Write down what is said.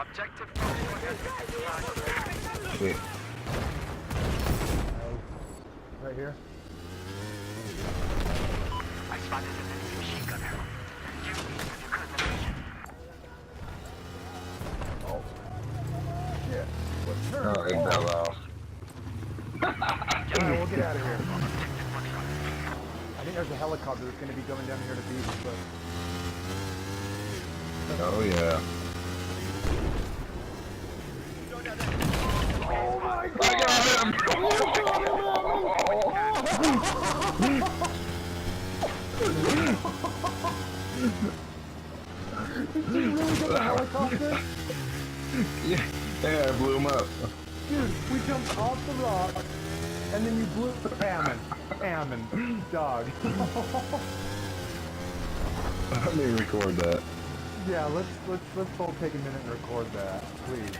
Objective Sweet. Right here. I spotted an enemy machine gunner. Use these with your current location. Oh. Shit. What's her? Oh, it fell off. Alright, we'll get out of here. I think there's a helicopter that's going to be going down here to beach, but... Oh, yeah. Oh my god! I got him! Did you really get the helicopter? Yeah, I blew him up. Dude, we jumped off the rock, and then you blew the Ammon. Dog. Let me record that. Yeah, let's both take a minute and record that, please.